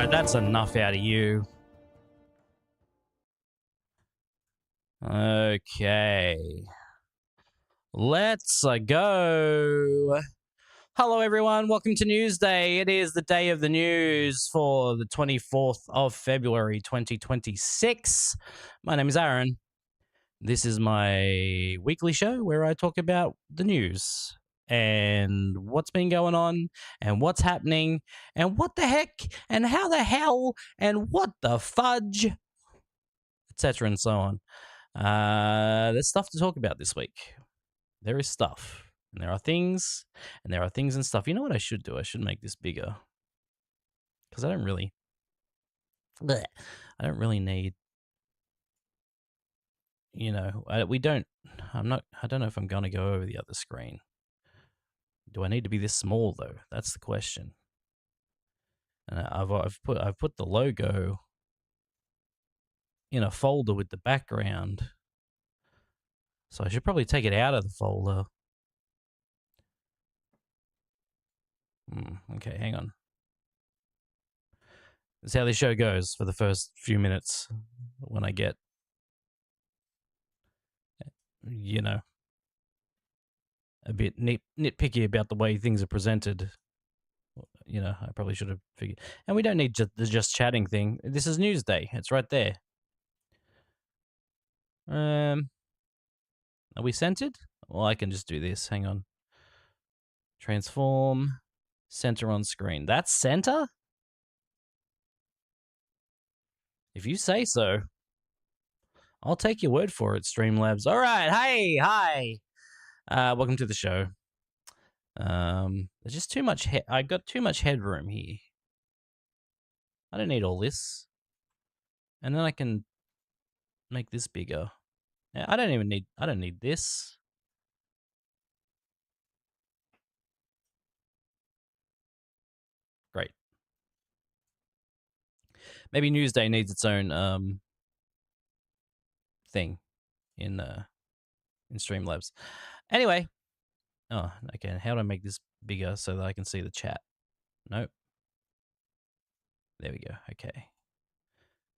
right, that's enough out of you. Okay. Let's go. Hello, everyone. Welcome to Newsday. It is the day of the news for the 24th of February, 2026. My name is Aaron. This is my weekly show where I talk about the news and what's been going on and what's happening and what the heck and how the hell and what the fudge, etc. and so on. There's stuff to talk about this week. There is stuff. And there are things, and there are things and stuff. You know what I should do? I should make this bigger. Because I don't really need, you know, I don't know if I'm going to go over the other screen. Do I need to be this small, though? That's the question. And I've put the logo in a folder with the background. So I should probably take it out of the folder. Okay, hang on. That's how this show goes for the first few minutes when I get, you know, a bit nitpicky about the way things are presented. You know, I probably should have figured. And we don't need the just chatting thing. This is Newsday. It's right there. Are we centered? Well, I can just do this. Hang on. Transform. Center on screen. That's center? If you say so. I'll take your word for it, Streamlabs. All right. Hey, hi. Welcome to the show. There's just too much I got too much headroom here. I don't need all this. And then I can make this bigger. I don't need this. Great. Maybe Newsday needs its own thing in Streamlabs. Anyway. Oh, okay. How do I make this bigger so that I can see the chat? Nope. There we go. Okay.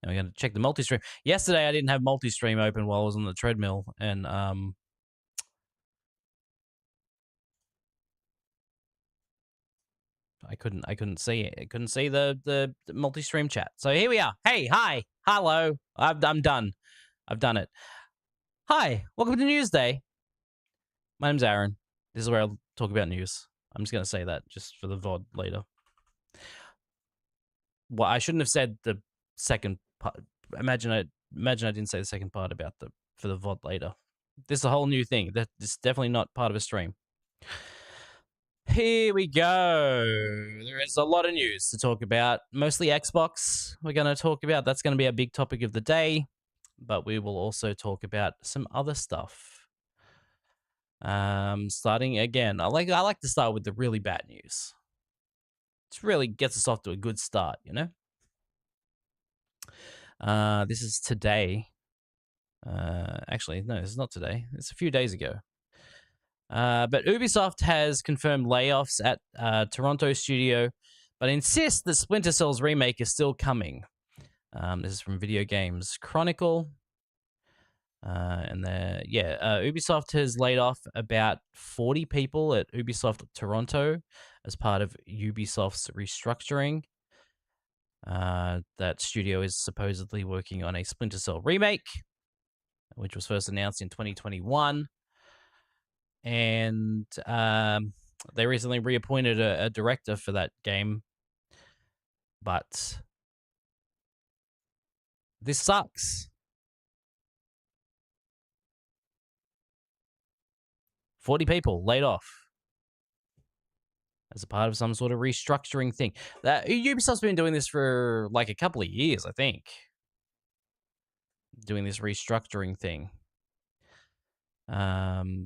Now we're going to check the multi-stream. Yesterday I didn't have multi-stream open while I was on the treadmill, and I couldn't see it. I couldn't see the multi-stream chat. So here we are. Hey, hi, hello. I'm done. I've done it. Hi, welcome to Newsday. My name's Aaron. This is where I'll talk about news. I'm just going to say that just for the VOD later. Well, I shouldn't have said the second part. Imagine I didn't say the second part about for the VOD later. This is a whole new thing. That's definitely not part of a stream. Here we go. There is a lot of news to talk about. Mostly Xbox we're going to talk about. That's going to be a big topic of the day. But we will also talk about some other stuff. Starting again. I like to start with the really bad news. It really gets us off to a good start, you know? This is today. Actually, no, it's not today. It's a few days ago. But Ubisoft has confirmed layoffs at Toronto studio, but insists the Splinter Cell's remake is still coming. This is from Video Games Chronicle. Ubisoft has laid off about 40 people at Ubisoft Toronto as part of Ubisoft's restructuring. That studio is supposedly working on a Splinter Cell remake, which was first announced in 2021. And they recently reappointed a director for that game. But this sucks. 40 people laid off as a part of some sort of restructuring thing. Ubisoft's been doing this for like a couple of years, I think. Doing this restructuring thing.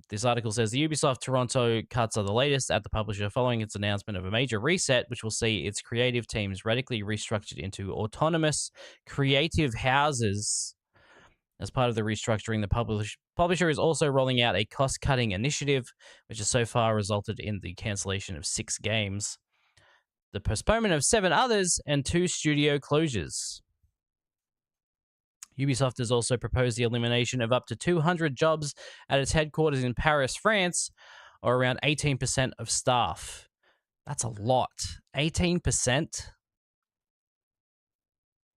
This article says the Ubisoft Toronto cuts are the latest at the publisher following its announcement of a major reset, which will see its creative teams radically restructured into autonomous creative houses. As part of the restructuring, the publisher is also rolling out a cost-cutting initiative, which has so far resulted in the cancellation of 6 games. the postponement of 7 others, and 2 studio closures. Ubisoft has also proposed the elimination of up to 200 jobs at its headquarters in Paris, France, or around 18% of staff. That's a lot. 18%?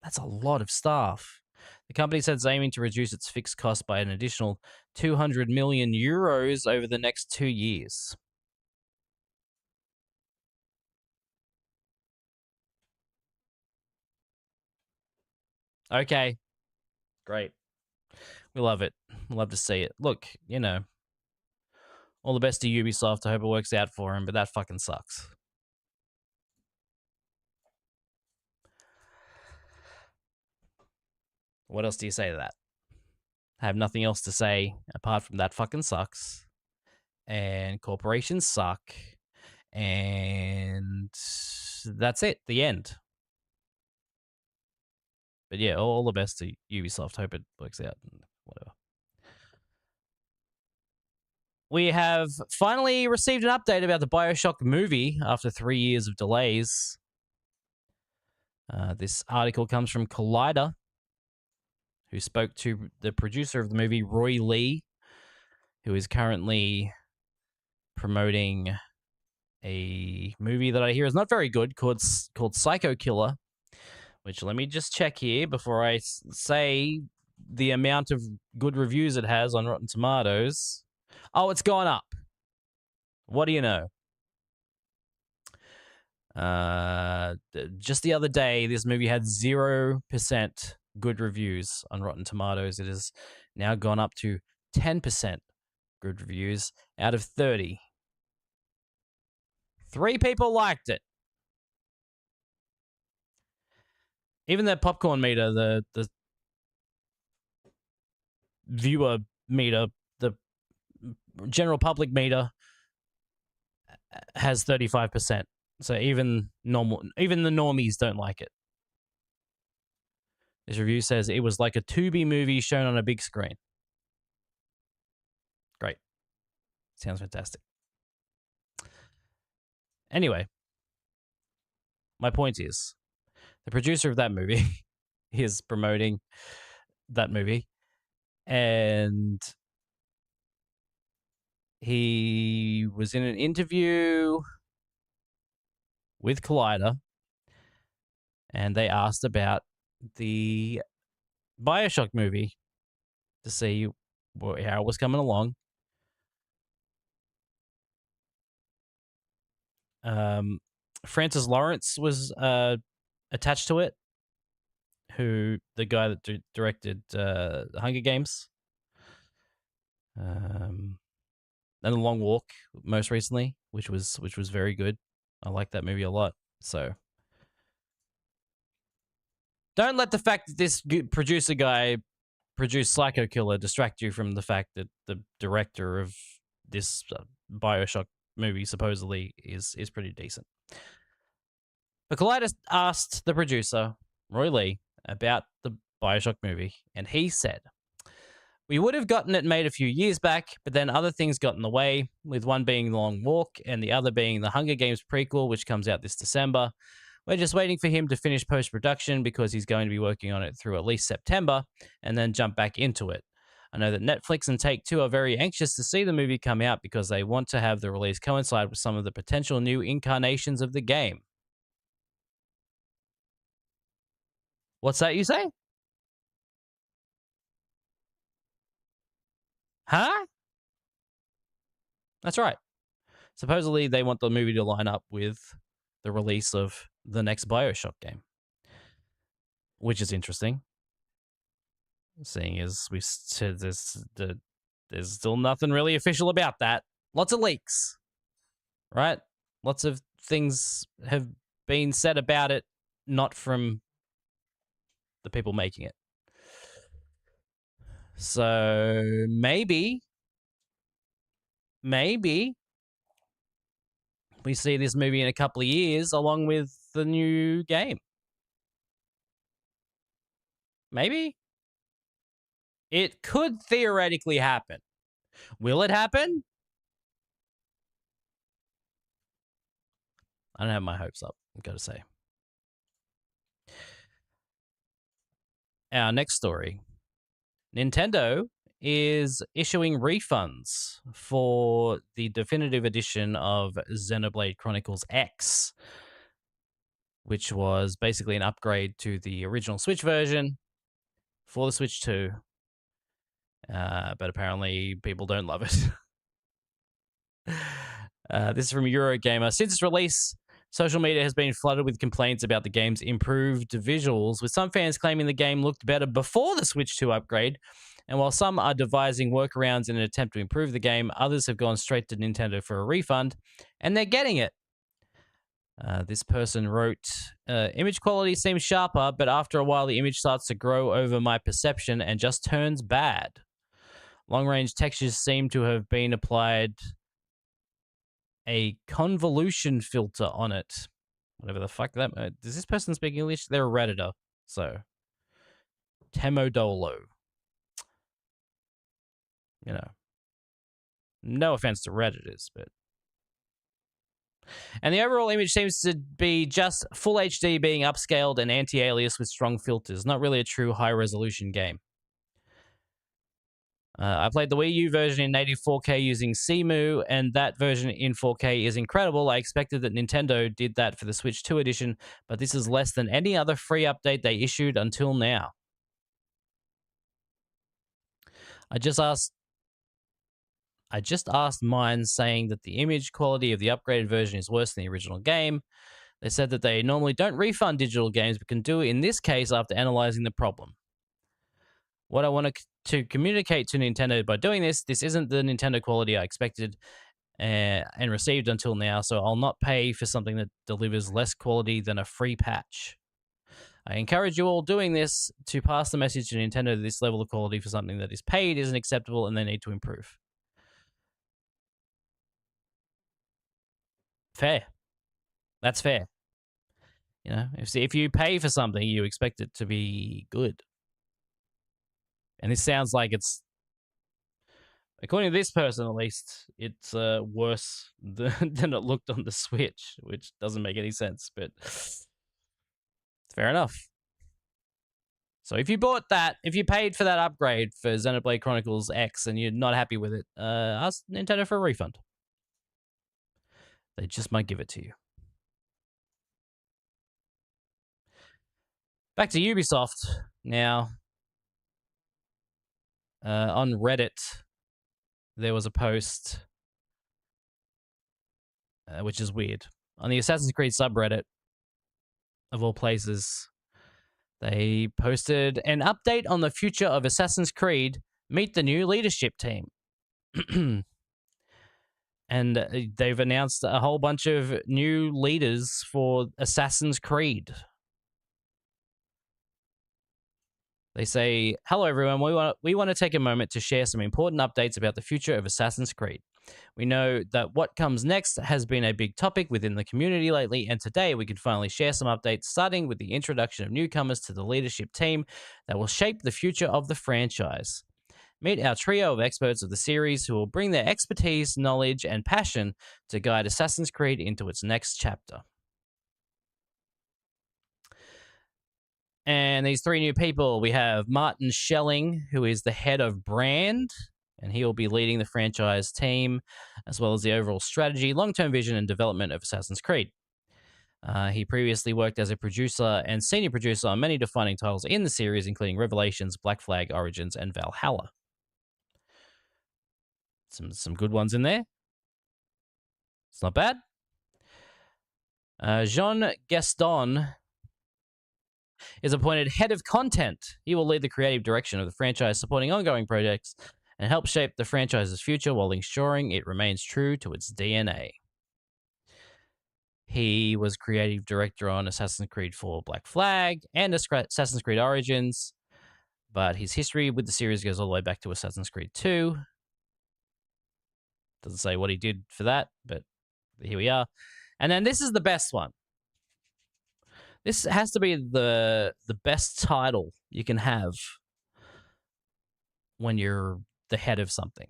That's a lot of staff. The company said it's aiming to reduce its fixed costs by an additional 200 million euros over the next 2 years. Okay. Great. We love it. We love to see it. Look, all the best to Ubisoft. I hope it works out for him, but that fucking sucks. What else do you say to that? I have nothing else to say apart from that fucking sucks. And corporations suck. And that's it. The end. But yeah, all the best to Ubisoft. Hope it works out. Whatever. We have finally received an update about the BioShock movie after 3 years of delays. This article comes from Collider, who spoke to the producer of the movie, Roy Lee, who is currently promoting a movie that I hear is not very good called Psycho Killer, which let me just check here before I say the amount of good reviews it has on Rotten Tomatoes. Oh, it's gone up. What do you know? Just the other day, this movie had 0% good reviews on Rotten Tomatoes. It has now gone up to 10% good reviews out of 30. 3 people liked it. Even the popcorn meter, the viewer meter, the general public meter has 35%. So even the normies don't like it. This review says it was like a Tubi movie shown on a big screen. Great. Sounds fantastic. Anyway, my point is, the producer of that movie is promoting that movie, and he was in an interview with Collider, and they asked about the BioShock movie to see how it was coming along. Francis Lawrence was attached to it, who the guy that directed Hunger Games, and The Long Walk most recently, which was very good. I like that movie a lot. So don't let the fact that this producer guy produced Psycho Killer distract you from the fact that the director of this BioShock movie supposedly is pretty decent. But Collider asked the producer, Roy Lee, about the BioShock movie, and he said, "We would have gotten it made a few years back, but then other things got in the way, with one being The Long Walk and the other being the Hunger Games prequel, which comes out this December. We're just waiting for him to finish post-production because he's going to be working on it through at least September and then jump back into it. I know that Netflix and Take-Two are very anxious to see the movie come out because they want to have the release coincide with some of the potential new incarnations of the game." What's that you say? Huh? That's right. Supposedly, they want the movie to line up with the release of the next BioShock game, which is interesting, seeing as we said there's still nothing really official about that. Lots of leaks, right? Lots of things have been said about it, not from the people making it. So maybe we see this movie in a couple of years along with the new game. Maybe. It could theoretically happen. Will it happen? I don't have my hopes up, I've got to say. Our next story. Nintendo is issuing refunds for the definitive edition of Xenoblade Chronicles X, which was basically an upgrade to the original Switch version for the Switch 2. But apparently people don't love it. This is from Eurogamer. Since its release, social media has been flooded with complaints about the game's improved visuals, with some fans claiming the game looked better before the Switch 2 upgrade. And while some are devising workarounds in an attempt to improve the game, others have gone straight to Nintendo for a refund, and they're getting it. This person wrote, image quality seems sharper, but after a while the image starts to grow over my perception and just turns bad. Long-range textures seem to have been applied a convolution filter on it. Whatever the fuck that... does this person speak English? They're a Redditor, so... Temodolo. You know. No offense to Redditors, but... And the overall image seems to be just full HD being upscaled and anti-alias with strong filters. Not really a true high-resolution game. I played the Wii U version in native 4K using CMU, and that version in 4K is incredible. I expected that Nintendo did that for the Switch 2 edition, but this is less than any other free update they issued until now. I just asked mine, saying that the image quality of the upgraded version is worse than the original game. They said that they normally don't refund digital games, but can do it in this case after analyzing the problem. What I want to communicate to Nintendo by doing this isn't the Nintendo quality I expected and received until now, so I'll not pay for something that delivers less quality than a free patch. I encourage you all doing this to pass the message to Nintendo that this level of quality for something that is paid isn't acceptable and they need to improve. Fair. That's fair. You know, if you pay for something, you expect it to be good. And this sounds like it's, according to this person at least, it's worse than it looked on the Switch, which doesn't make any sense, but fair enough. So if you bought that, if you paid for that upgrade for Xenoblade Chronicles X and you're not happy with it, ask Nintendo for a refund. They just might give it to you. Back to Ubisoft now. On Reddit, there was a post, which is weird. On the Assassin's Creed subreddit, of all places, they posted an update on the future of Assassin's Creed. Meet the new leadership team. And they've announced a whole bunch of new leaders for Assassin's Creed. They say, hello everyone, we want to take a moment to share some important updates about the future of Assassin's Creed. We know that what comes next has been a big topic within the community lately, and today we can finally share some updates, starting with the introduction of newcomers to the leadership team that will shape the future of the franchise. Meet our trio of experts of the series who will bring their expertise, knowledge, and passion to guide Assassin's Creed into its next chapter. And these three new people, we have Martin Schelling, who is the head of brand, and he will be leading the franchise team, as well as the overall strategy, long-term vision, and development of Assassin's Creed. He previously worked as a producer and senior producer on many defining titles in the series, including Revelations, Black Flag, Origins, and Valhalla. Some good ones in there. It's not bad. Jean Gaston is appointed head of content. He will lead the creative direction of the franchise, supporting ongoing projects and help shape the franchise's future while ensuring it remains true to its DNA. He was creative director on Assassin's Creed 4 Black Flag and Assassin's Creed Origins, but his history with the series goes all the way back to Assassin's Creed 2. Doesn't say what he did for that, but here we are. And then this is the best one. This has to be the best title you can have when you're the head of something.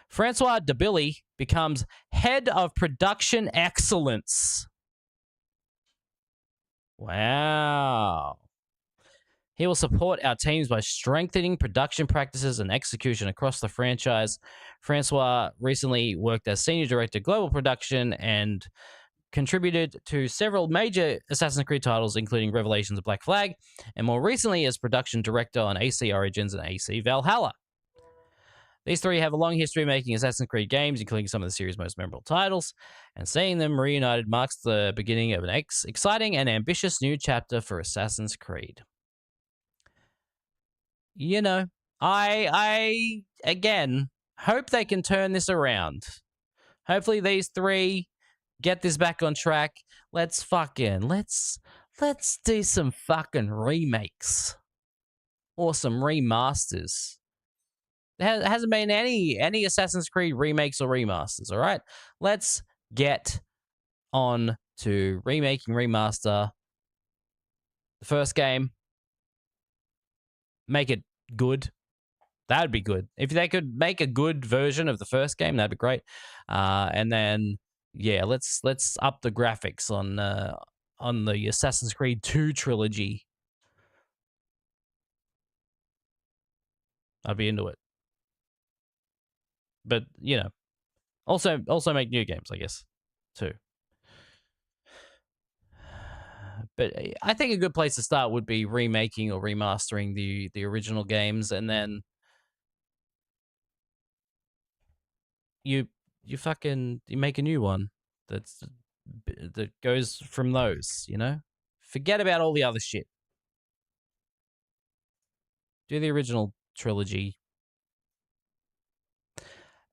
Francois Debilly becomes head of production excellence. Wow. He will support our teams by strengthening production practices and execution across the franchise. Francois recently worked as Senior Director Global Production and contributed to several major Assassin's Creed titles, including Revelations of Black Flag, and more recently as Production Director on AC Origins and AC Valhalla. These three have a long history of making Assassin's Creed games, including some of the series' most memorable titles, and seeing them reunited marks the beginning of an exciting and ambitious new chapter for Assassin's Creed. You know, I again hope they can turn this around. Hopefully these three get this back on track. Let's do some fucking remakes or some remasters. There hasn't been any Assassin's Creed remakes or remasters, all right? Let's get on to remaster the first game. Make it good. That'd be good. If they could make a good version of the first game, that'd be great. And then, yeah, let's up the graphics on the Assassin's Creed 2 trilogy. I'd be into it. But, you know, also make new games, I guess, too. But I think a good place to start would be remaking or remastering the original games, and then you make a new one that goes from those, you know? Forget about all the other shit. Do the original trilogy.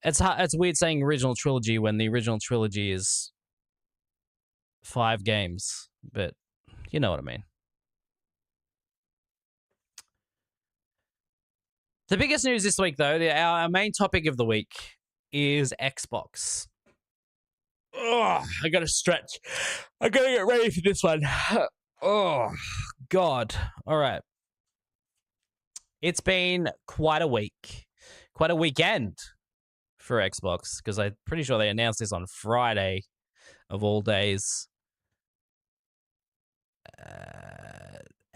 It's weird saying original trilogy when the original trilogy is 5 games, but you know what I mean. The biggest news this week, though, our main topic of the week is Xbox. Oh, I gotta stretch. I gotta get ready for this one. Oh, God. All right. It's been quite a week, quite a weekend for Xbox, because I'm pretty sure they announced this on Friday of all days.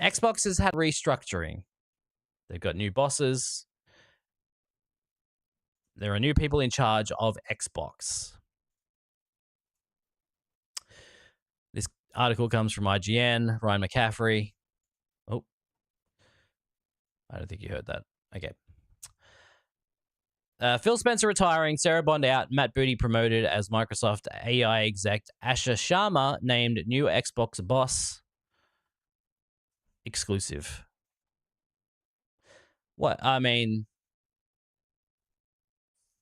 Xbox has had restructuring. They've got new bosses. There are new people in charge of Xbox. This article comes from IGN, Ryan McCaffrey. Oh, I don't think you heard that. Okay. Phil Spencer retiring, Sarah Bond out, Matt Booty promoted as Microsoft AI exec, Asha Sharma named new Xbox boss. Exclusive. What? I mean,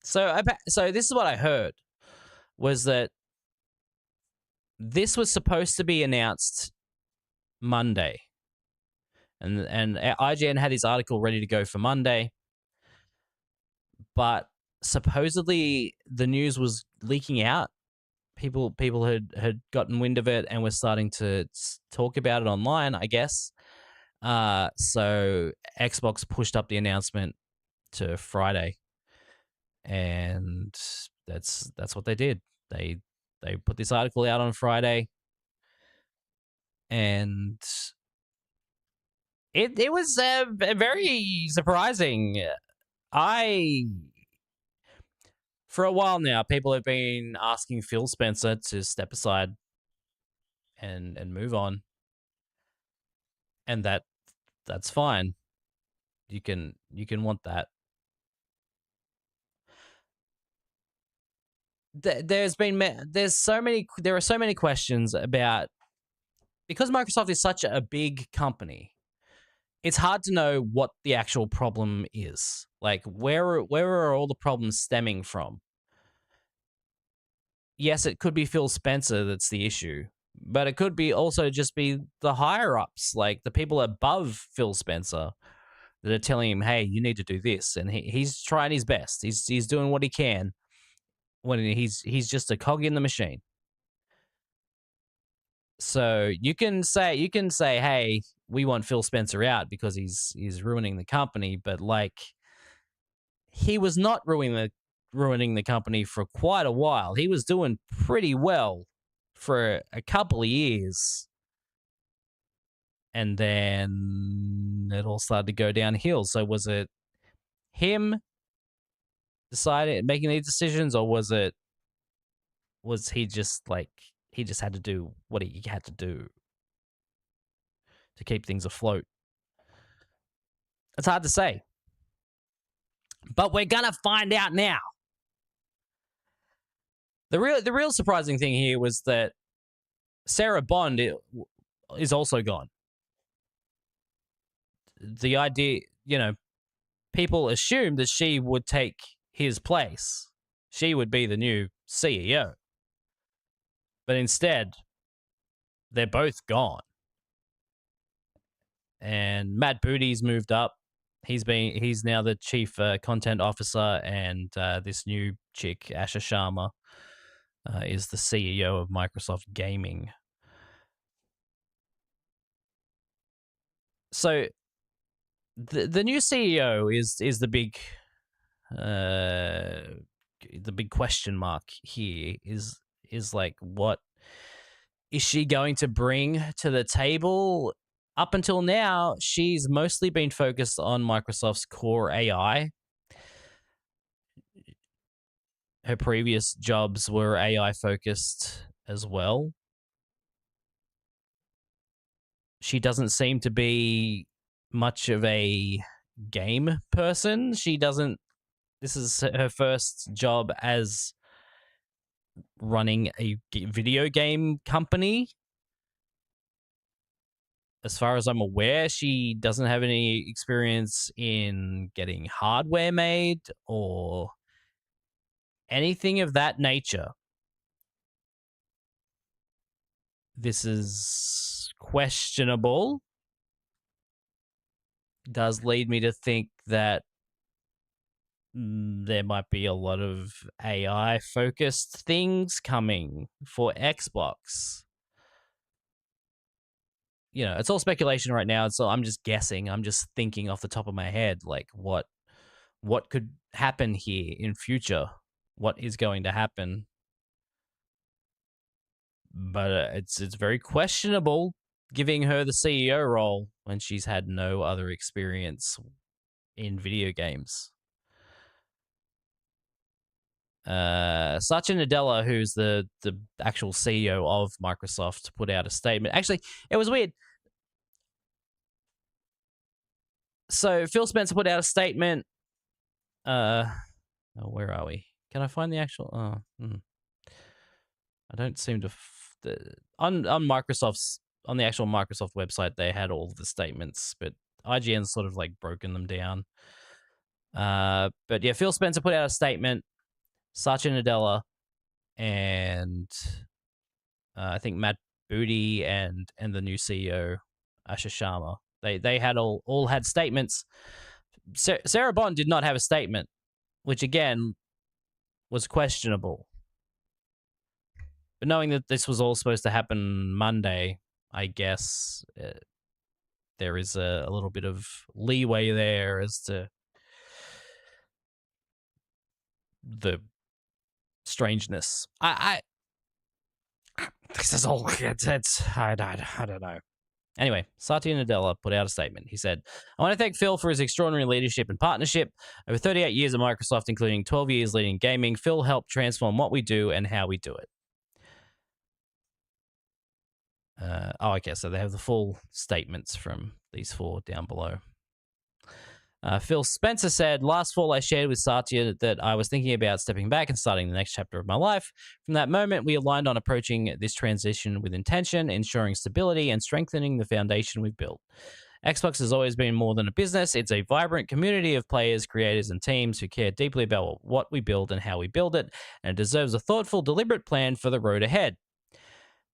so this is what I heard, was that this was supposed to be announced Monday. And IGN had his article ready to go for Monday. But supposedly the news was leaking out. People had gotten wind of it and were starting to talk about it online, I guess. So Xbox pushed up the announcement to Friday, and that's what they did. They put this article out on Friday, and it was very surprising. For a while now, people have been asking Phil Spencer to step aside and move on, and that's fine. You can want that. There are so many questions about, because Microsoft is such a big company. It's hard to know what the actual problem is. Like, where are all the problems stemming from? Yes, it could be Phil Spencer that's the issue, but it could be also just be the higher ups, like the people above Phil Spencer, that are telling him, "Hey, you need to do this," and he's trying his best. He's doing what he can. When he's just a cog in the machine. So you can say, "Hey, we want Phil Spencer out because he's ruining the company," but like, he was not ruining the company for quite a while. He was doing pretty well for a couple of years. and then it all started to go downhill. So was it him deciding, making these decisions, or was he just like, he just had to do what he had to do to keep things afloat? It's hard to say, but we're gonna find out now. The real surprising thing here was that Sarah Bond is also gone. The idea, people assumed that she would take his place. She would be the new CEO. But instead, they're both gone. And Matt Booty's moved up. He's now the chief content officer, and this new chick, Asha Sharma, is the CEO of Microsoft Gaming. So the new CEO is the big question mark here. Is like, what is she going to bring to the table? Up until now, she's mostly been focused on Microsoft's core AI. Her previous jobs were AI focused as well. She doesn't seem to be much of a game person. This is her first job as running a video game company. As far as I'm aware, she doesn't have any experience in getting hardware made or anything of that nature. This is questionable. Does lead me to think that there might be a lot of AI-focused things coming for Xbox. It's all speculation right now, so I'm just guessing. I'm just thinking off the top of my head, like, what could happen here in future? What is going to happen? But it's very questionable giving her the CEO role when she's had no other experience in video games. Satya Nadella, who's the actual CEO of Microsoft, put out a statement. Actually, it was weird. So Phil Spencer put out a statement. Where are we? Can I find the actual? I don't seem to. On Microsoft's, on the actual Microsoft website, they had all the statements, but IGN's sort of like broken them down. But yeah, Phil Spencer put out a statement. Satya Nadella and I think Matt Booty and the new CEO Asha Sharma, they had all had statements. Sarah Bond did not have a statement, which again was questionable. But knowing that this was all supposed to happen Monday, I guess there is a little bit of leeway there as to the strangeness. I this is all I don't know. Anyway, Satya Nadella put out a statement. He said, "I want to thank Phil for his extraordinary leadership and partnership. Over 38 years at Microsoft, including 12 years leading gaming, Phil helped transform what we do and how we do it." Okay, so they have the full statements from these four down below. Phil Spencer said, "Last fall, I shared with Satya that I was thinking about stepping back and starting the next chapter of my life. From that moment, we aligned on approaching this transition with intention, ensuring stability and strengthening the foundation we've built. Xbox has always been more than a business. It's a vibrant community of players, creators, and teams who care deeply about what we build and how we build it, and it deserves a thoughtful, deliberate plan for the road ahead.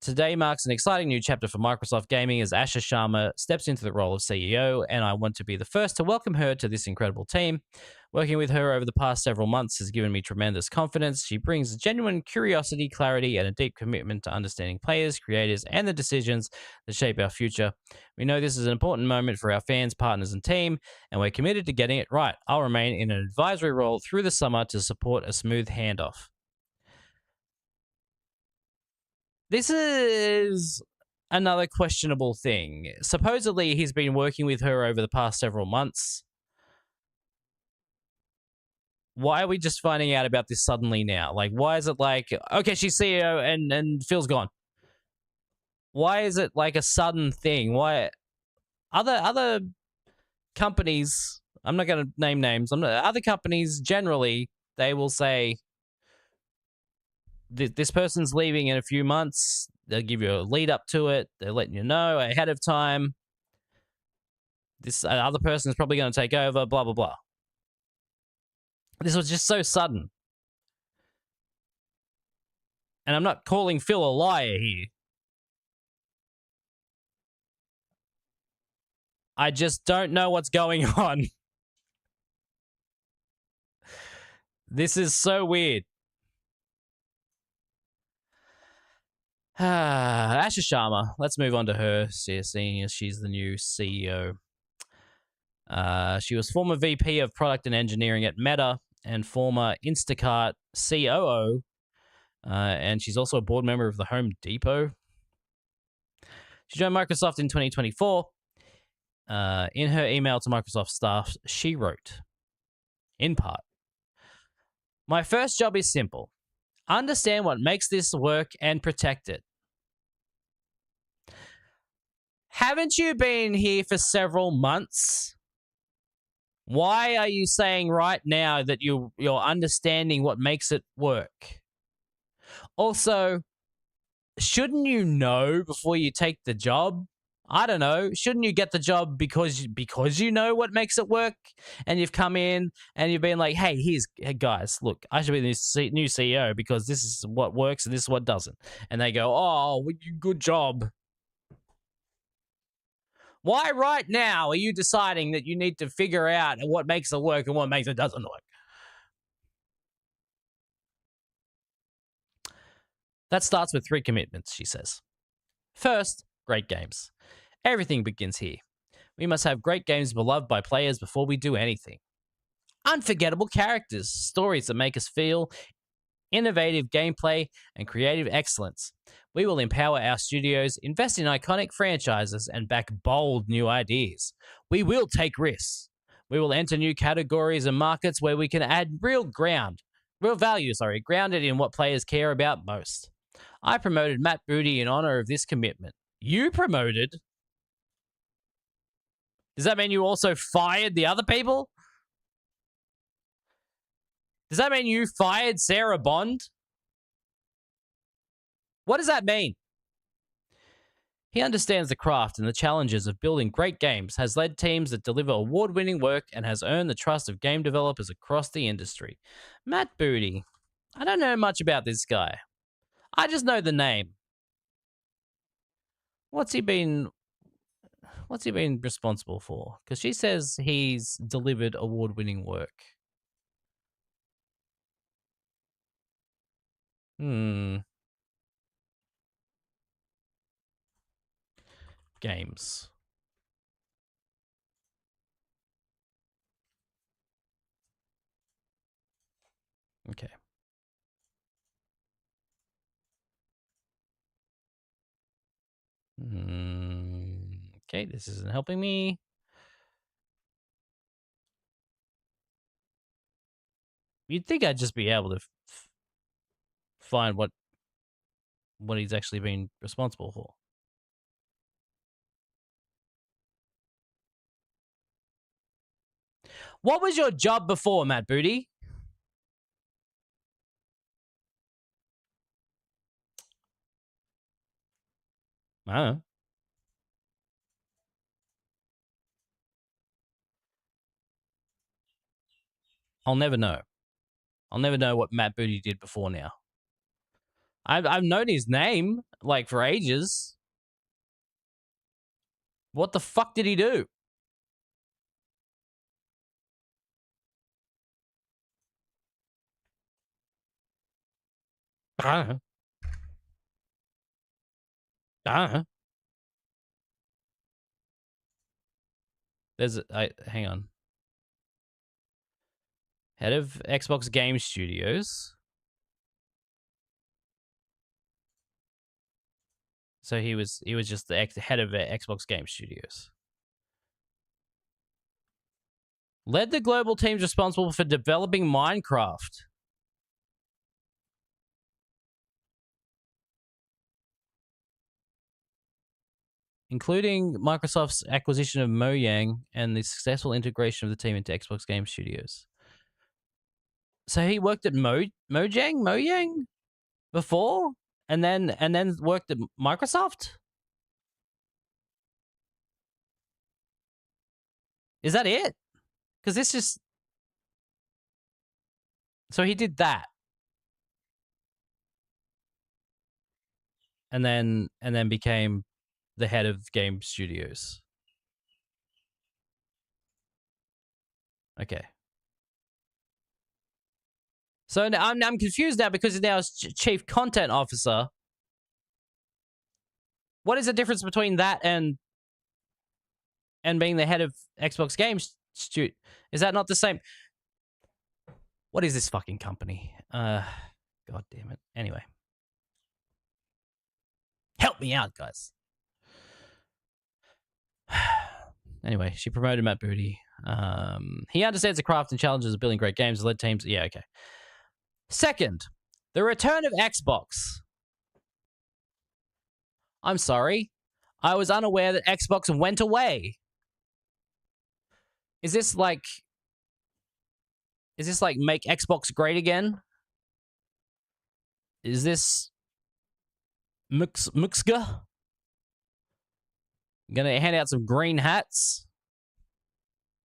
Today marks an exciting new chapter for Microsoft Gaming as Asha Sharma steps into the role of CEO, and I want to be the first to welcome her to this incredible team. Working with her over the past several months has given me tremendous confidence. She brings genuine curiosity, clarity, and a deep commitment to understanding players, creators, and the decisions that shape our future. We know this is an important moment for our fans, partners, and team, and we're committed to getting it right. I'll remain in an advisory role through the summer to support a smooth handoff." This is another questionable thing. Supposedly, he's been working with her over the past several months. Why are we just finding out about this suddenly now? Like, why is it like, okay, she's CEO and Phil's gone? Why is it like a sudden thing? Why other companies? I'm not going to name names. Other companies generally they will say this person's leaving in a few months. They'll give you a lead up to it. They're letting you know ahead of time. This other person is probably going to take over. Blah blah blah. This was just so sudden. And I'm not calling Phil a liar here. I just don't know what's going on. This is so weird. Asha Sharma. Let's move on to her, seeing as she's the new CEO. She was former VP of Product and Engineering at Meta and former Instacart COO. And she's also a board member of the Home Depot. She joined Microsoft in 2024. In her email to Microsoft staff, she wrote, in part, "My first job is simple. Understand what makes this work and protect it. Haven't you been here for several months? Why are you saying right now that you're understanding what makes it work? Also, shouldn't you know before you take the job? I don't know. Shouldn't you get the job because you know what makes it work? And you've come in and you've been like, hey, guys, look, I should be the new CEO because this is what works and this is what doesn't." And they go, "Oh, good job." Why right now are you deciding that you need to figure out what makes it work and what makes it doesn't work? That starts with 3 commitments, she says. First, great games. Everything begins here. We must have great games beloved by players before we do anything. Unforgettable characters, stories that make us feel, innovative gameplay, and creative excellence. We will empower our studios, invest in iconic franchises, and back bold new ideas. We will take risks. We will enter new categories and markets where we can add real value, grounded in what players care about most. I promoted Matt Booty in honor of this commitment. You promoted? Does that mean you also fired the other people? Does that mean you fired Sarah Bond? What does that mean? He understands the craft and the challenges of building great games, has led teams that deliver award-winning work, and has earned the trust of game developers across the industry. Matt Booty. I don't know much about this guy. I just know the name. What's he been responsible for? Because she says he's delivered award-winning work. Games. Okay. Okay, this isn't helping me. You'd think I'd just be able to find what he's actually been responsible for. What was your job before, Matt Booty? I don't know. I'll never know. I'll never know what Matt Booty did before now. I've known his name, like, for ages. What the fuck did he do? I don't know. I don't know. Hang on. Head of Xbox Game Studios. So he was just the head of Xbox Game Studios. Led the global teams responsible for developing Minecraft. Including Microsoft's acquisition of Mojang and the successful integration of the team into Xbox Game Studios. So he worked at Mojang before, and then worked at Microsoft. Is that it? Because this just so he did that, and then became the head of game studios. Okay. So I'm confused now because he's now chief content officer. What is the difference between that and being the head of Xbox Games Studio? Is that not the same? What is this fucking company? God damn it. Anyway. Help me out, guys. Anyway, she promoted Matt Booty. He understands the craft and challenges of building great games, led teams. Yeah, okay. Second, the return of Xbox. I'm sorry. I was unaware that Xbox went away. Is this like make Xbox great again? Is this Muxga? Gonna hand out some green hats?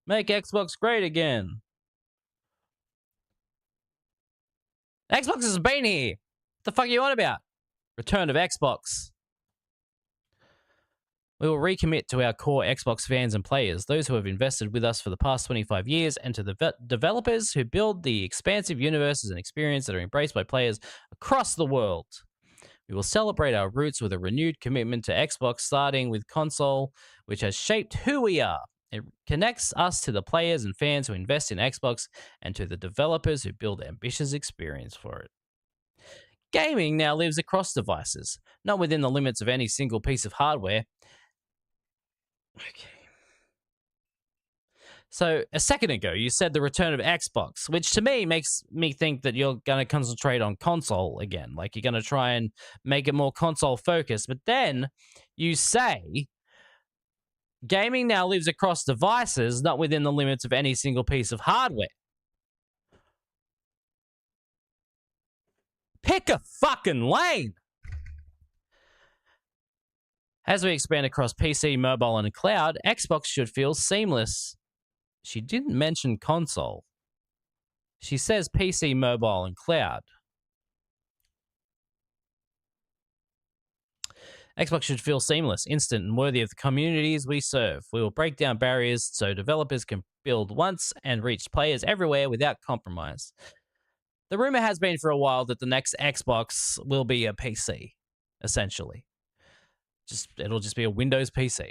Make Xbox great again. Xbox has been here. What the fuck are you on about? Return of Xbox. We will recommit to our core Xbox fans and players, those who have invested with us for the past 25 years, and to the developers who build the expansive universes and experience that are embraced by players across the world. We will celebrate our roots with a renewed commitment to Xbox, starting with console, which has shaped who we are. It connects us to the players and fans who invest in Xbox and to the developers who build ambitious experience for it. Gaming now lives across devices, not within the limits of any single piece of hardware. Okay. So a second ago, you said the return of Xbox, which to me makes me think that you're going to concentrate on console again. Like you're going to try and make it more console focused. But then you say gaming now lives across devices, not within the limits of any single piece of hardware. Pick a fucking lane. As we expand across PC, mobile, and cloud, Xbox should feel seamless. She didn't mention console. She says PC, mobile, and cloud. Xbox should feel seamless, instant, and worthy of the communities we serve. We will break down barriers so developers can build once and reach players everywhere without compromise. The rumor has been for a while that the next Xbox will be a PC, essentially. It'll just be a Windows PC.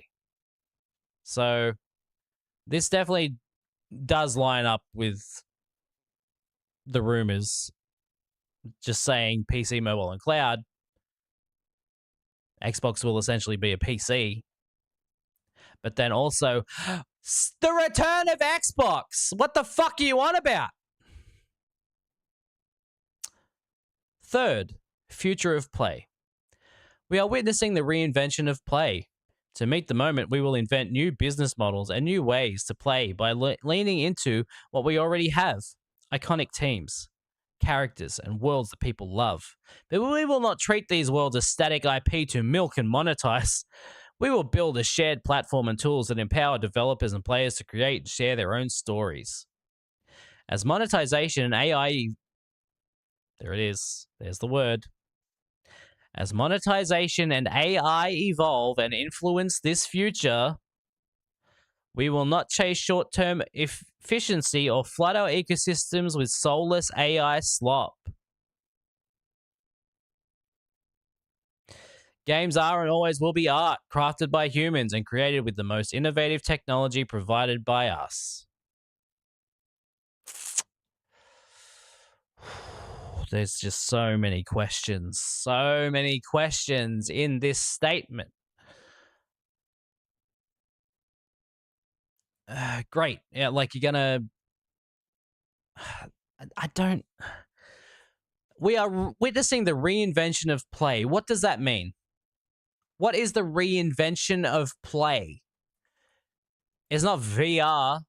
So this definitely does line up with the rumors just saying PC, mobile, and cloud. Xbox will essentially be a PC. But then also, the return of Xbox. What the fuck are you on about? Third, future of play. We are witnessing the reinvention of play. To meet the moment, we will invent new business models and new ways to play by leaning into what we already have. Iconic teams, characters, and worlds that people love. But we will not treat these worlds as static IP to milk and monetize. We will build a shared platform and tools that empower developers and players to create and share their own stories. As monetization and AI... There it is. There's the word. As monetization and AI evolve and influence this future, we will not chase short-term efficiency or flood our ecosystems with soulless AI slop. Games are and always will be art, crafted by humans and created with the most innovative technology provided by us. There's just so many questions in this statement. Great. Yeah, like you're gonna. I don't. We are witnessing the reinvention of play. What does that mean? What is the reinvention of play? It's not VR.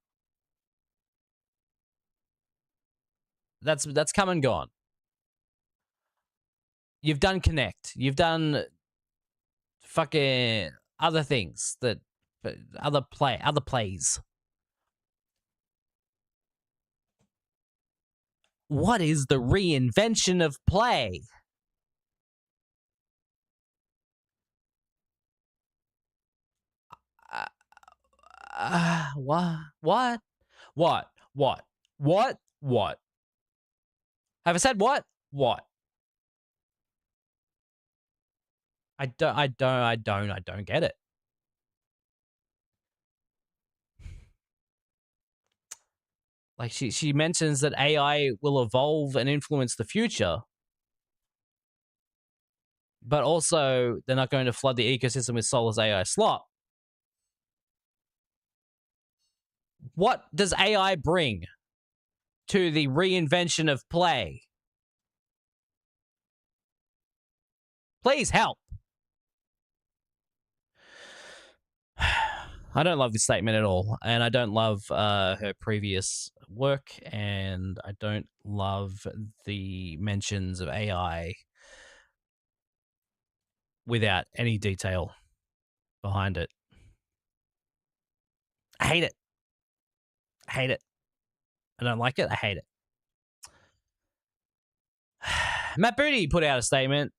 That's come and gone. You've done Connect. You've done fucking other things that other plays. What is the reinvention of play? What? What? What? What? What? What? Have I said what? What? I don't get it. Like she mentions that AI will evolve and influence the future, but also they're not going to flood the ecosystem with soulless AI slop. What does AI bring to the reinvention of play? Please help. I don't love this statement at all, and I don't love her previous work, and I don't love the mentions of AI without any detail behind it. I hate it. I hate it. I don't like it. I hate it. Matt Booty put out a statement.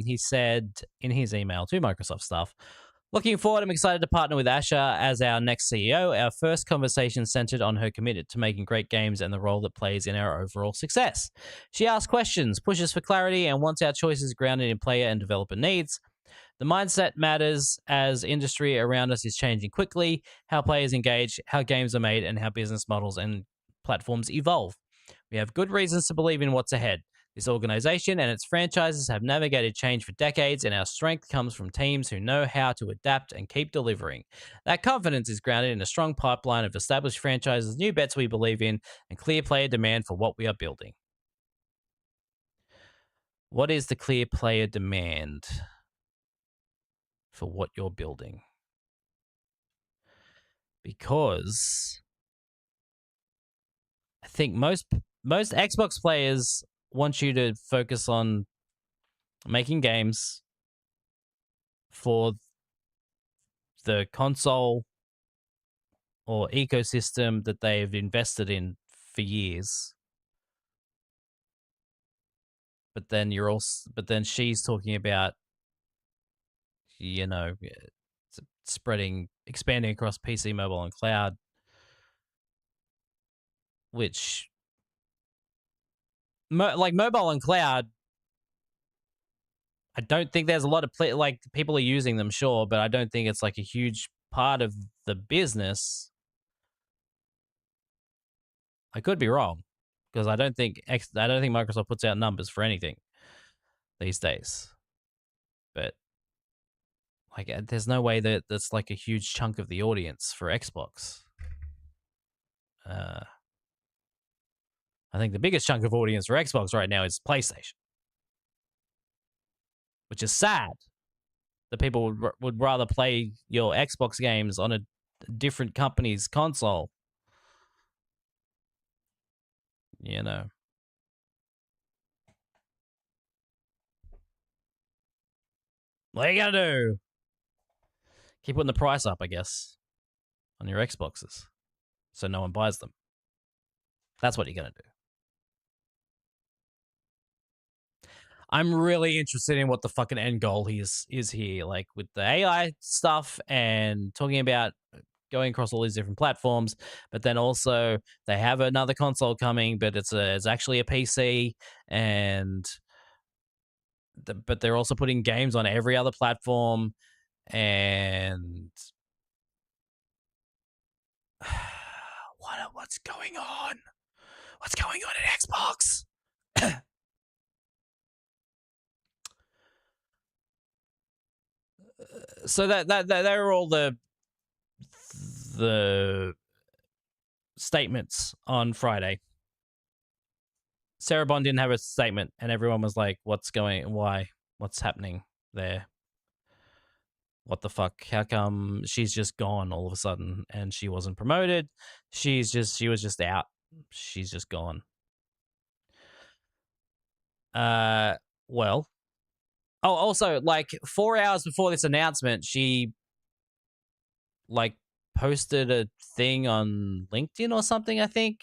He said in his email to Microsoft staff, looking forward, I'm excited to partner with Asha as our next CEO. Our first conversation centered on her commitment to making great games and the role that plays in our overall success. She asks questions, pushes for clarity, and wants our choices grounded in player and developer needs. The mindset matters as industry around us is changing quickly, how players engage, how games are made, and how business models and platforms evolve. We have good reasons to believe in what's ahead. This organization and its franchises have navigated change for decades, and our strength comes from teams who know how to adapt and keep delivering. That confidence is grounded in a strong pipeline of established franchises, new bets we believe in, and clear player demand for what we are building. What is the clear player demand for what you're building? Because I think most Xbox players want you to focus on making games for the console or ecosystem that they've invested in for years. But then she's talking about, you know, expanding across PC, mobile, and cloud, which like mobile and cloud, I don't think there's a lot of people are using them, sure, but I don't think it's like a huge part of the business. I could be wrong, because I don't think Microsoft puts out numbers for anything these days. But like, there's no way that that's like a huge chunk of the audience for Xbox. I think the biggest chunk of audience for Xbox right now is PlayStation, which is sad that people would rather play your Xbox games on a different company's console. You know. What are you gonna do? Keep putting the price up, I guess, on your Xboxes, so no one buys them. That's what you're gonna do. I'm really interested in what the fucking end goal is here, like with the AI stuff and talking about going across all these different platforms, but then also they have another console coming, but it's actually a PC, and but they're also putting games on every other platform, and what's going on? What's going on at Xbox? So that they were all the statements on Friday. Sarah Bond didn't have a statement, and everyone was like, "What's going? Why? What's happening there? What the fuck? How come she's just gone all of a sudden and she wasn't promoted? She was just out. She's just gone." Well, oh, also, like 4 hours before this announcement, she like posted a thing on LinkedIn or something. I think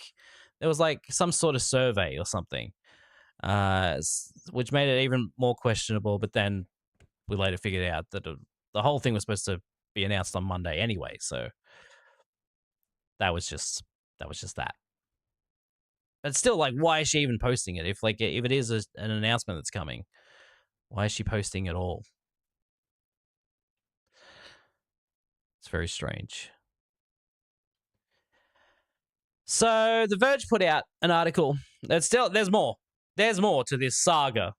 there was like some sort of survey or something, which made it even more questionable. But then we later figured out that the whole thing was supposed to be announced on Monday anyway. So that was just that. But still, like, why is she even posting it? If it is an announcement that's coming, why is she posting it all? It's very strange. So The Verge put out an article. There's more. There's more to this saga.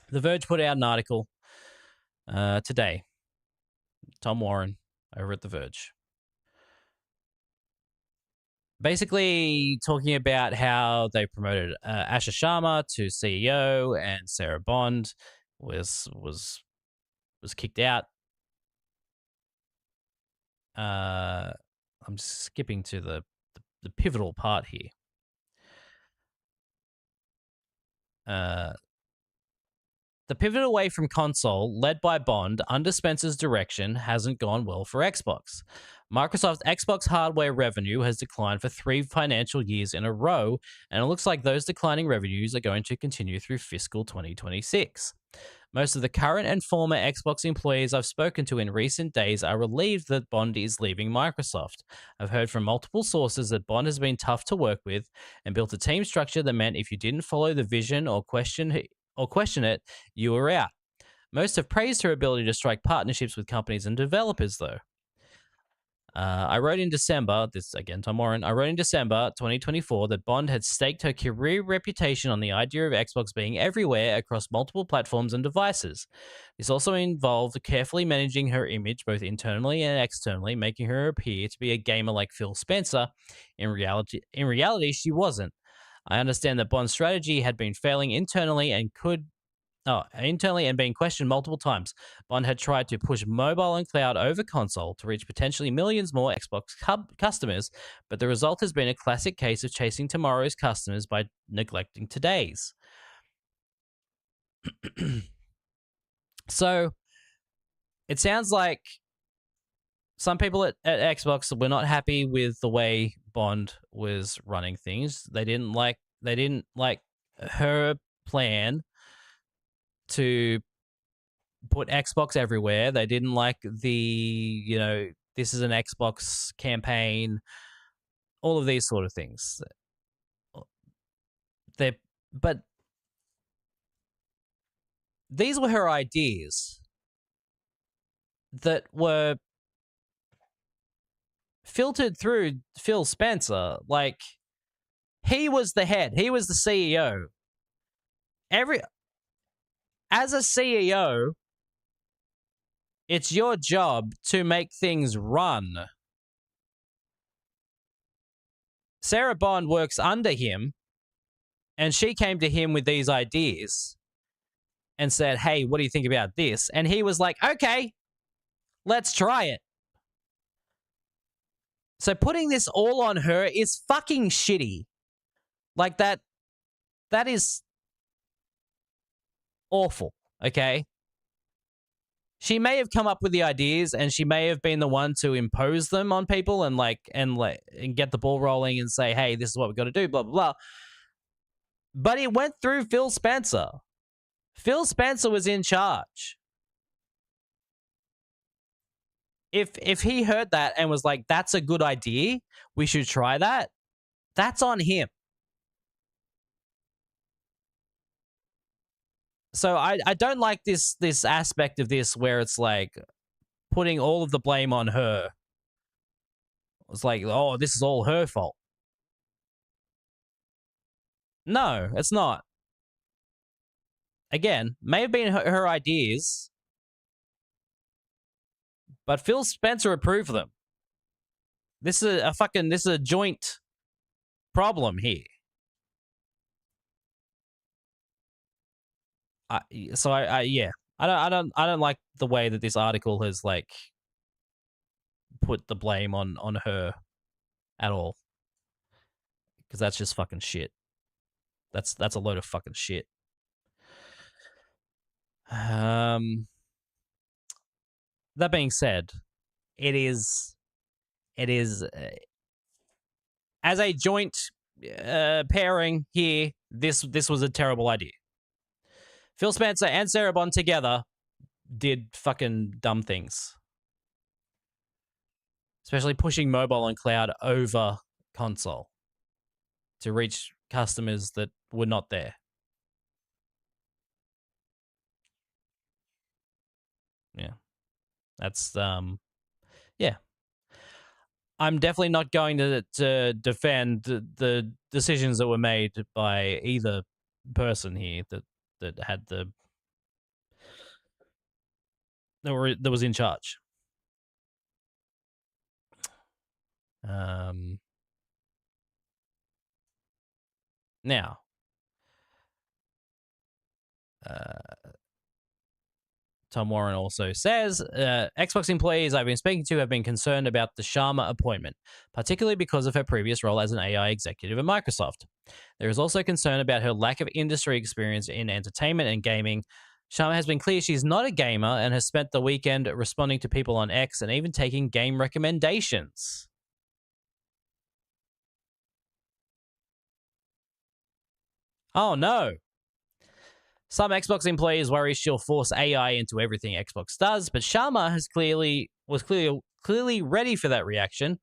The Verge put out an article today. Tom Warren over at The Verge. Basically talking about how they promoted Asha Sharma to CEO and Sarah Bond was kicked out. I'm skipping to the pivotal part here. The pivot away from console, led by Bond, under Spencer's direction, hasn't gone well for Xbox. Microsoft's Xbox hardware revenue has declined for 3 financial years in a row, and it looks like those declining revenues are going to continue through fiscal 2026. Most of the current and former Xbox employees I've spoken to in recent days are relieved that Bond is leaving Microsoft. I've heard from multiple sources that Bond has been tough to work with and built a team structure that meant if you didn't follow the vision or question it, you were out. Most have praised her ability to strike partnerships with companies and developers, though. I wrote in December, this again, Tom Warren, I wrote in December 2024 that Bond had staked her career reputation on the idea of Xbox being everywhere across multiple platforms and devices. This also involved carefully managing her image both internally and externally, making her appear to be a gamer like Phil Spencer. In reality, she wasn't. I understand that Bond's strategy had been failing internally and being questioned multiple times. Bond had tried to push mobile and cloud over console to reach potentially millions more Xbox customers, but the result has been a classic case of chasing tomorrow's customers by neglecting today's. So it sounds like some people at Xbox were not happy with the way Bond was running things. They didn't like her plan to put Xbox everywhere. They didn't like the, this is an Xbox campaign, all of these sort of things. But these were her ideas that were filtered through Phil Spencer. Like, he was the head. He was the CEO. As a CEO, it's your job to make things run. Sarah Bond works under him, and she came to him with these ideas and said, hey, what do you think about this? And he was like, okay, let's try it. So putting this all on her is fucking shitty. Like, that is awful, okay? She may have come up with the ideas and she may have been the one to impose them on people and get the ball rolling and say, hey, this is what we've got to do, blah, blah, blah. But it went through Phil Spencer. Phil Spencer was in charge. If he heard that and was like, that's a good idea, we should try that, that's on him. So I don't like this aspect of this where it's like putting all of the blame on her. It's like, oh, this is all her fault. No, it's not. Again, may have been her ideas, But Phil Spencer approved them. This is a joint problem here. Yeah. I don't like the way that this article has like put the blame on her at all, because that's just fucking shit. That's a load of fucking shit. That being said, it is as a joint pairing here. This was a terrible idea. Phil Spencer and Sarah Bond together did fucking dumb things, especially pushing mobile and cloud over console to reach customers that were not there. Yeah, that's yeah. I'm definitely not going to defend the decisions that were made by either person here that had that was in charge. Now, Tom Warren also says, Xbox employees I've been speaking to have been concerned about the Sharma appointment, particularly because of her previous role as an AI executive at Microsoft. There is also concern about her lack of industry experience in entertainment and gaming. Sharma has been clear she's not a gamer and has spent the weekend responding to people on X and even taking game recommendations. Oh no. Some Xbox employees worry she'll force AI into everything Xbox does, but Sharma was clearly ready for that reaction.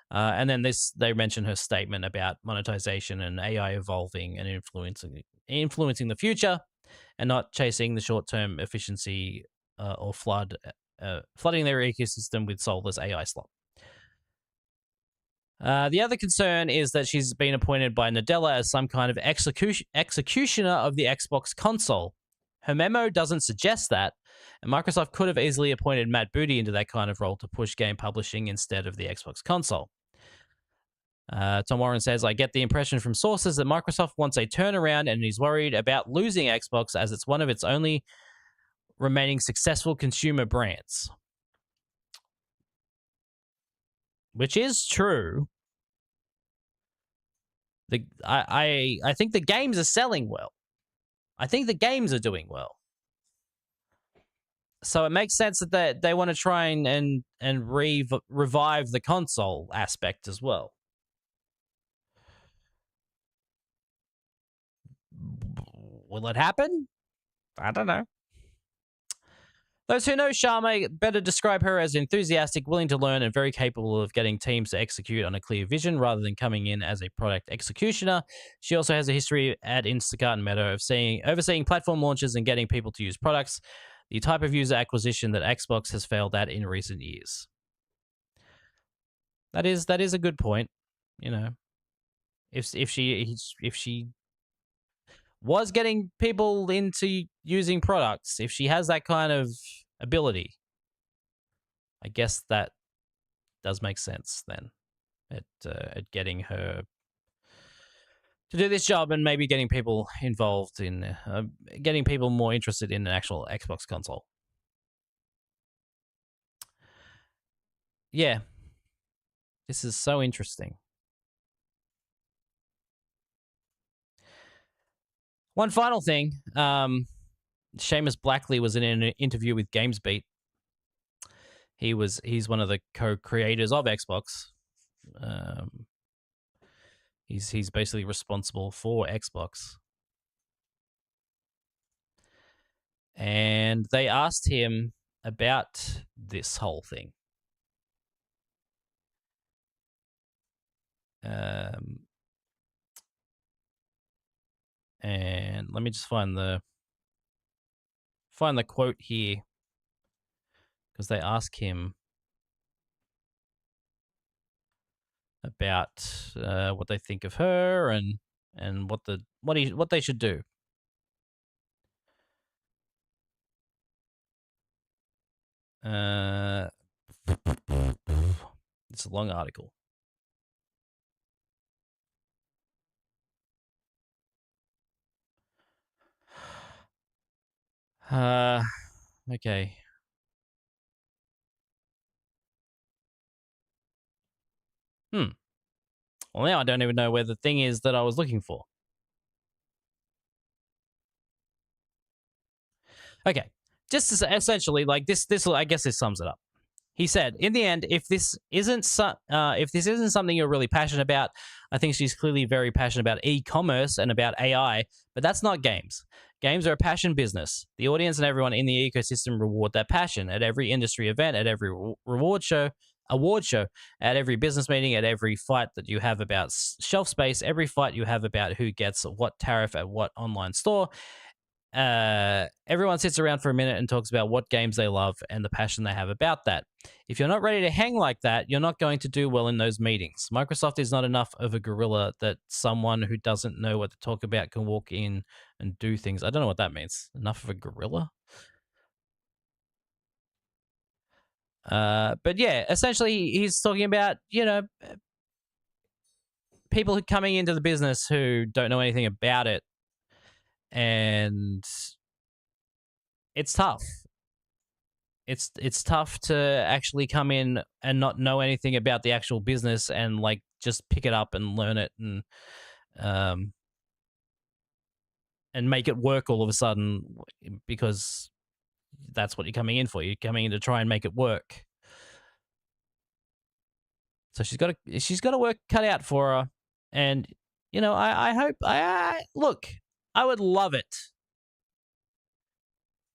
And then they mention her statement about monetization and AI evolving and influencing the future, and not chasing the short-term efficiency or flooding their ecosystem with soulless AI slop. The other concern is that she's been appointed by Nadella as some kind of executioner of the Xbox console. Her memo doesn't suggest that, and Microsoft could have easily appointed Matt Booty into that kind of role to push game publishing instead of the Xbox console. Tom Warren says, I get the impression from sources that Microsoft wants a turnaround and is worried about losing Xbox as it's one of its only remaining successful consumer brands. Which is true. I think the games are selling well. I think the games are doing well. So it makes sense that they want to try and revive the console aspect as well. Will it happen? I don't know. Those who know Sharma better describe her as enthusiastic, willing to learn, and very capable of getting teams to execute on a clear vision rather than coming in as a product executioner. She also has a history at Instacart and Meta of overseeing platform launches and getting people to use products, the type of user acquisition that Xbox has failed at in recent years. That is a good point. You know, if she was getting people into using products, if she has that kind of ability, I guess that does make sense then at getting her to do this job and maybe getting people involved in getting people more interested in an actual Xbox console. Yeah, this is so interesting. One final thing, Seamus Blackley was in an interview with GamesBeat. He's one of the co-creators of Xbox. He's basically responsible for Xbox. And they asked him about this whole thing. And let me just find the quote here, because they ask him about what they think of her and what they should do. It's a long article. Okay. Well, now I don't even know where the thing is that I was looking for. Okay. Just essentially, like this, I guess this sums it up. He said, in the end, if this isn't something you're really passionate about, I think she's clearly very passionate about e-commerce and about AI, but that's not games. Games are a passion business. The audience and everyone in the ecosystem reward that passion at every industry event, at every award show, at every business meeting, at every fight that you have about shelf space, every fight you have about who gets what tariff at what online store. Everyone sits around for a minute and talks about what games they love and the passion they have about that. If you're not ready to hang like that, you're not going to do well in those meetings. Microsoft is not enough of a gorilla that someone who doesn't know what to talk about can walk in and do things. I don't know what that means. Enough of a gorilla? But yeah, essentially he's talking about, people who coming into the business who don't know anything about it, and it's tough. It's tough to actually come in and not know anything about the actual business and like just pick it up and learn it um and make it work all of a sudden, because that's what you're coming in for. You're coming in to try and make it work. So she's got a work cut out for her, and I hope I look. I would love it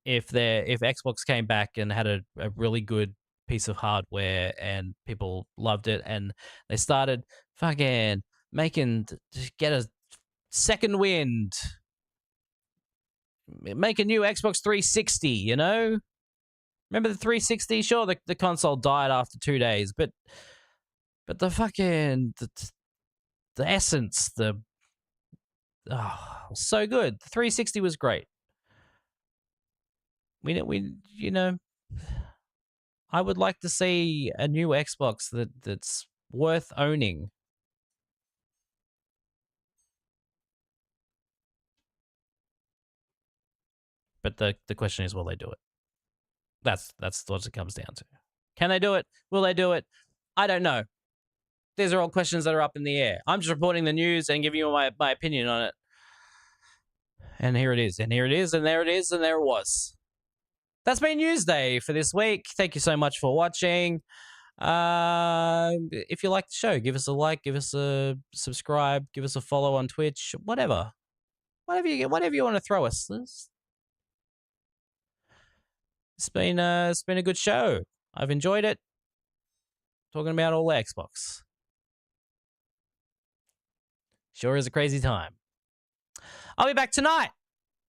if Xbox came back and had a really good piece of hardware and people loved it and they started fucking making get a second wind, make a new Xbox 360, remember the 360? Sure, the console died after 2 days, but the fucking the essence, so good. The 360 was great. I would like to see a new Xbox that's worth owning. But the question is, will they do it? That's what it comes down to. Can they do it? Will they do it? I don't know. These are all questions that are up in the air. I'm just reporting the news and giving you my opinion on it. And here it is, and here it is, and there it is, and there it was. That's been Newsday for this week. Thank you so much for watching. If you like the show, give us a like, give us a subscribe, give us a follow on Twitch, whatever you want to throw us. It's been a good show. I've enjoyed it. Talking about all the Xbox. Sure is a crazy time. I'll be back tonight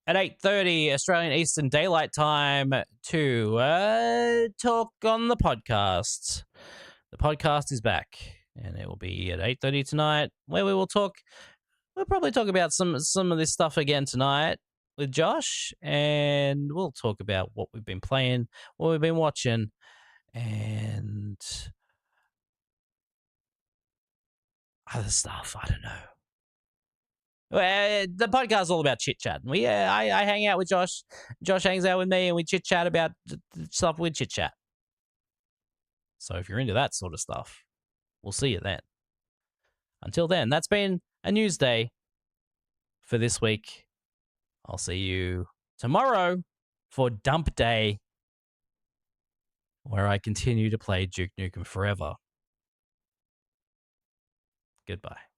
at 8:30 Australian Eastern Daylight Time to talk on the podcast. The podcast is back, and it will be at 8:30 tonight, where we will talk. We'll probably talk about some of this stuff again tonight with Josh, and we'll talk about what we've been playing, what we've been watching, and other stuff. I don't know. The podcast is all about chit chat. I hang out with Josh. Josh hangs out with me, and we chit chat about the stuff we chit chat. So if you're into that sort of stuff, we'll see you then. Until then, that's been a Newsday for this week. I'll see you tomorrow for Dump Day, where I continue to play Duke Nukem Forever. Goodbye.